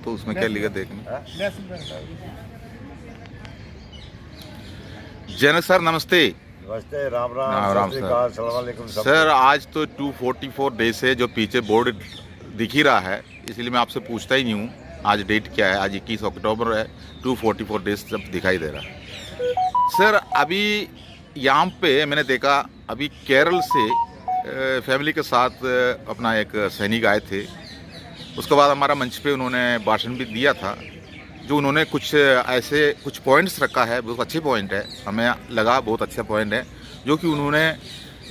तो उसमें क्या लिखा देखना। जनक सर नमस्ते। नमस्ते, राम राम, राम सत श्री सर। अकाल, अस्सलाम वालेकुम सबको। सर आज तो 244 डेज है, जो पीछे बोर्ड दिख ही रहा है, इसलिए मैं आपसे पूछता ही नहीं हूँ आज डेट क्या है। आज 21 अक्टूबर है, 244 डेज सब दिखाई दे रहा है। सर अभी यहाँ पे मैंने देखा, अभी केरल से फैमिली के साथ अपना एक सैनिक आए थे। उसके बाद हमारा मंच पे उन्होंने भाषण भी दिया था। जो उन्होंने कुछ ऐसे कुछ पॉइंट्स रखा है, बहुत अच्छे पॉइंट है, हमें लगा बहुत अच्छा पॉइंट है। जो कि उन्होंने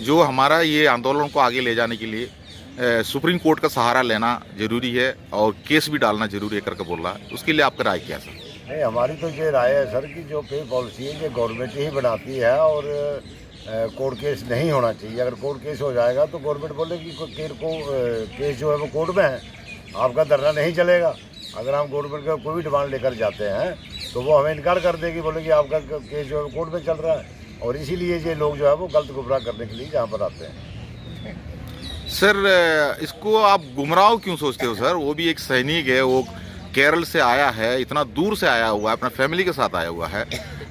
जो हमारा ये आंदोलन को आगे ले जाने के लिए सुप्रीम कोर्ट का सहारा लेना ज़रूरी है और केस भी डालना ज़रूरी है करके बोल रहा है। उसके लिए आपका राय क्या सर? नहीं, हमारी तो ये राय है सर कि जो पे पॉलिसी है ये गवर्नमेंट ही बनाती है और कोर्ट केस नहीं होना चाहिए। अगर कोर्ट केस हो जाएगा तो गवर्नमेंट बोलेगी केस जो है वो कोर्ट में है, आपका धरना नहीं चलेगा। अगर हम गवर्नमेंट का कोई भी डिमांड लेकर जाते हैं तो वो हमें इनकार कर देगी, बोलेगी आपका केस जो है कोर्ट में चल रहा है। और इसीलिए ये लोग जो है वो गलत गुमराह करने के लिए यहाँ पर आते हैं। सर इसको आप गुमराह क्यों सोचते हो सर? वो भी एक सैनिक है, वो केरल से आया है, इतना दूर से आया हुआ है, अपना फैमिली के साथ आया हुआ है,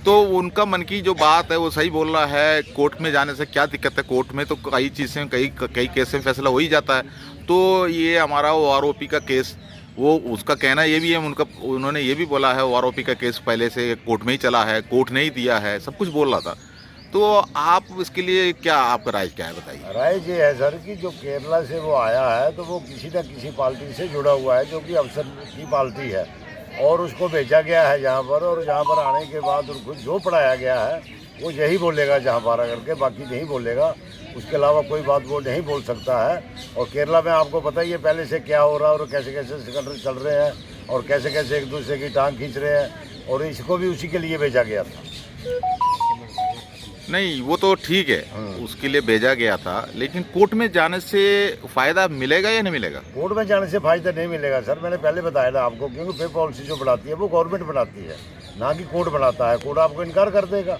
तो उनका मन की जो बात है वो सही बोल रहा है। कोर्ट में जाने से क्या दिक्कत है? कोर्ट में तो कई चीज़ें कई केस में फैसला हो ही जाता है। तो ये हमारा वो आरोपी का केस, वो उसका कहना ये भी है, उन्होंने ये भी बोला है वो आरोपी का केस पहले से कोर्ट में ही चला है, कोर्ट ने ही दिया है, सब कुछ बोल रहा था। तो आप इसके लिए क्या, आपका राय क्या है बताइए? राय ये है सर कि जो केरला से वो आया है तो वो किसी न किसी पार्टी से जुड़ा हुआ है, जो कि अफसर की पार्टी है, और उसको भेजा गया है यहाँ पर। और यहाँ पर आने के बाद उनको जो पढ़ाया गया है वो यही बोलेगा जहाँ पर आकर के, बाकी नहीं बोलेगा। उसके अलावा कोई बात वो नहीं बोल सकता है। और केरला में आपको पता ही है पहले से क्या हो रहा है और कैसे कैसे सिकंदर चल रहे हैं और कैसे कैसे एक दूसरे की टांग खींच रहे हैं, और इसको भी उसी के लिए भेजा गया था। नहीं वो तो ठीक है, उसके लिए भेजा गया था, लेकिन कोर्ट में जाने से फायदा मिलेगा या नहीं मिलेगा? कोर्ट में जाने से फायदा नहीं मिलेगा सर, मैंने पहले बताया ना आपको, क्योंकि पे पॉलिसी जो बनाती है वो गवर्नमेंट बनाती है, ना कि कोर्ट बनाता है। कोर्ट आपको इनकार कर देगा,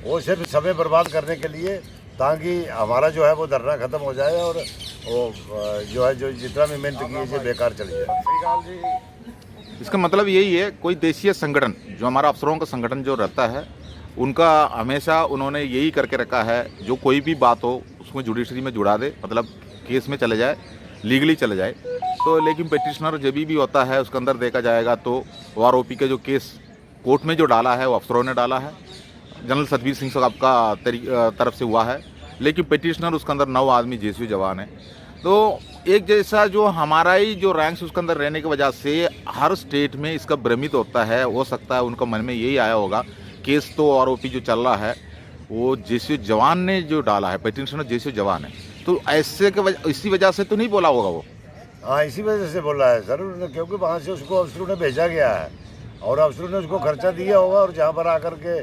वो सिर्फ समय बर्बाद करने के लिए, ताकि हमारा जो है वो धरना खत्म हो जाए और वो जो है जो जितना भी मेहनत की है बेकार चली जाए। इसका मतलब यही है, कोई देशीय संगठन जो हमारा अफसरों का संगठन जो रहता है, उनका हमेशा उन्होंने यही करके रखा है, जो कोई भी बात हो उसको जुडिशरी में जुड़ा दे, मतलब केस में चले जाए, लीगली चले जाए। तो लेकिन पिटिशनर जब भी होता है उसके अंदर देखा जाएगा तो वो आरोपी के जो केस कोर्ट में जो डाला है वो अफसरों ने डाला है, जनरल सतबीर सिंह साहब का तरफ से हुआ है, लेकिन पिटिशनर उसके अंदर 9 आदमी जेसीयू जवान है। तो एक जैसा जो हमारा ही जो रैंक्स उसके अंदर रहने की वजह से हर स्टेट में इसका भ्रमित होता है। हो सकता है उनका मन में यही आया होगा, केस तो आरोपी जो चल रहा है वो जेसीयू जवान ने जो डाला है, पिटिशनर जेसीयू जवान है, तो ऐसे के इसी वजह से तो नहीं बोला होगा वो? हाँ, इसी वजह से बोला है सर, क्योंकि वहाँ से उसको अफसरों ने भेजा गया है और अफसरों ने उसको खर्चा दिया होगा, और जहाँ पर आकर के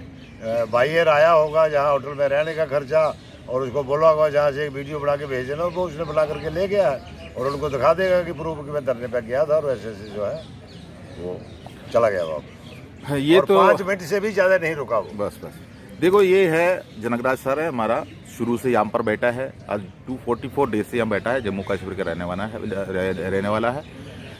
बाहर आया होगा, जहाँ होटल में रहने का खर्चा, और उसको बोला होगा जहाँ से एक वीडियो बना के भेज देना, वो उसने बना करके ले गया है और उनको दिखा देगा कि प्रूफ कि मैं धरने पर गया था और ऐसे ऐसे जो है वो चला गया वापस। ये तो 5 मिनट से भी ज़्यादा नहीं रुका वो। बस देखो, ये है जनकराज सर है हमारा, शुरू से यहाँ पर बैठा है, आज 244 डेज से यहाँ बैठा है, जम्मू कश्मीर का रहने वाला है।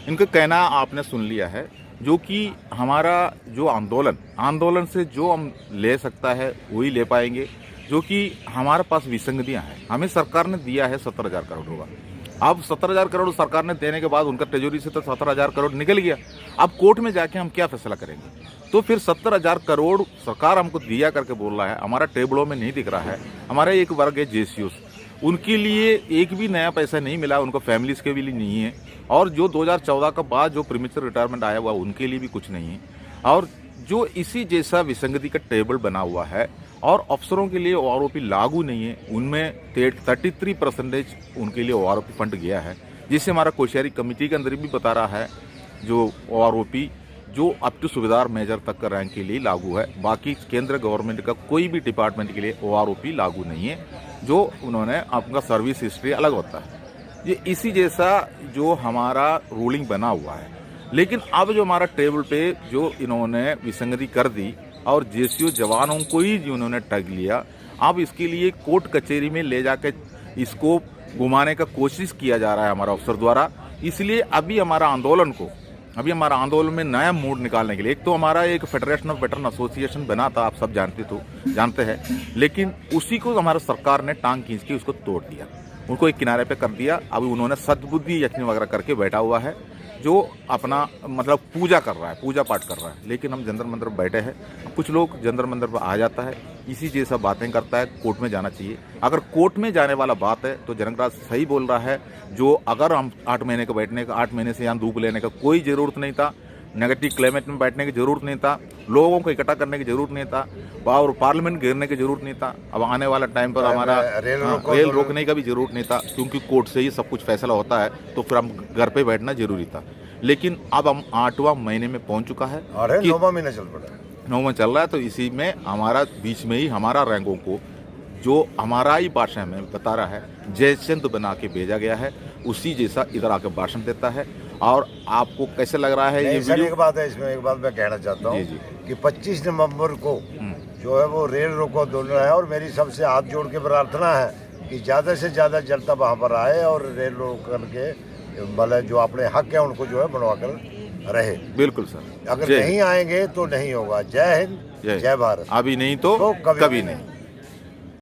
इनका कहना आपने सुन लिया है, जो कि हमारा जो आंदोलन से जो हम ले सकता है वही ले पाएंगे। जो कि हमारे पास विसंगतियाँ हैं, हमें सरकार ने दिया है 17,000 करोड़ रुपया। अब 17,000 करोड़ सरकार ने देने के बाद उनका ट्रेजरी से तो 17,000 करोड़ निकल गया। अब कोर्ट में जाके हम क्या फैसला करेंगे? तो फिर 17,000 करोड़ सरकार हमको दिया करके बोल रहा है, हमारा टेबलों में नहीं दिख रहा है। हमारा एक वर्ग है जेसीयूस, उनके लिए एक भी नया पैसा नहीं मिला, उनको फैमिलीज के भी लिए नहीं है। और जो 2014 का बाद जो प्रीमेच्योर रिटायरमेंट आया हुआ उनके लिए भी कुछ नहीं है। और जो इसी जैसा विसंगति का टेबल बना हुआ है और अफसरों के लिए ओआरओपी लागू नहीं है, उनमें 33% उनके लिए ओआरओपी फंड गया है, जिससे हमारा कोश्यारी कमेटी के अंदर भी बता रहा है जो ओआरओपी जो अप टू सूबेदार मेजर तक का रैंक के लिए लागू है। बाकी केंद्र गवर्नमेंट का कोई भी डिपार्टमेंट के लिए ओआरओपी लागू नहीं है, जो उन्होंने आपका सर्विस हिस्ट्री अलग होता है। ये इसी जैसा जो हमारा रूलिंग बना हुआ है। लेकिन अब जो हमारा टेबल पे जो इन्होंने विसंगति कर दी और जेसीयू जवानों को ही उन्होंने ठग लिया, अब इसके लिए कोर्ट कचहरी में ले जाकर इसको घुमाने का कोशिश किया जा रहा है हमारा अफसर द्वारा। इसलिए अभी हमारा आंदोलन को अभी हमारा आंदोलन में नया मूड निकालने के लिए, एक तो हमारा एक फेडरेशन ऑफ वेटरन एसोसिएशन बना था, आप सब जानते हैं, लेकिन उसी को हमारा सरकार ने टांग खींच के उसको तोड़ दिया, उनको एक किनारे पे कर दिया। अभी उन्होंने सद्बुद्धि यत्न वगैरह करके बैठा हुआ है, जो अपना मतलब पूजा कर रहा है, पूजा पाठ कर रहा है। लेकिन हम जंतर मंतर पर बैठे हैं, कुछ लोग जंतर मंतर पर आ जाता है, इसी जैसा बातें करता है, कोर्ट में जाना चाहिए। अगर कोर्ट में जाने वाला बात है तो जनकराज सही बोल रहा है, जो अगर हम 8 महीने का बैठने का, 8 महीने से यहाँ धूप लेने का कोई ज़रूरत नहीं था, नेगेटिव क्लाइमेट में बैठने की ज़रूरत नहीं था, लोगों को इकट्ठा करने की ज़रूरत नहीं था, और पार्लियामेंट घेरने की ज़रूरत नहीं था। अब आने वाला टाइम पर हमारा रेल रोकने का भी ज़रूरत नहीं था, क्योंकि कोर्ट से ही सब कुछ फैसला होता है, तो फिर हम घर पे बैठना जरूरी था। लेकिन अब हम 8वां महीने में पहुंच चुका है, 9वां महीना चल पड़ा, 9वां चल रहा है। तो इसी में हमारा बीच में ही हमारा रैंकों को जो हमारा ही भाषा में बता रहा है, जयचंद बना के भेजा गया है, उसी जैसा इधर आकर भाषण देता है। और आपको कैसे लग रहा है ये वीडियो? एक बात है इसमें, एक बात मैं कहना चाहता हूँ कि 25 नवंबर को जो है वो रेल रोको आंदोलन है, और मेरी सबसे हाथ जोड़ के प्रार्थना है कि ज़्यादा से ज़्यादा जनता वहाँ पर आए और रेल रोक करके मतलब जो अपने हक है उनको जो है बनवा कर रहे। बिल्कुल सर, अगर नहीं आएंगे तो नहीं होगा। जय हिंद, जय भारत। अभी नहीं तो कभी नहीं।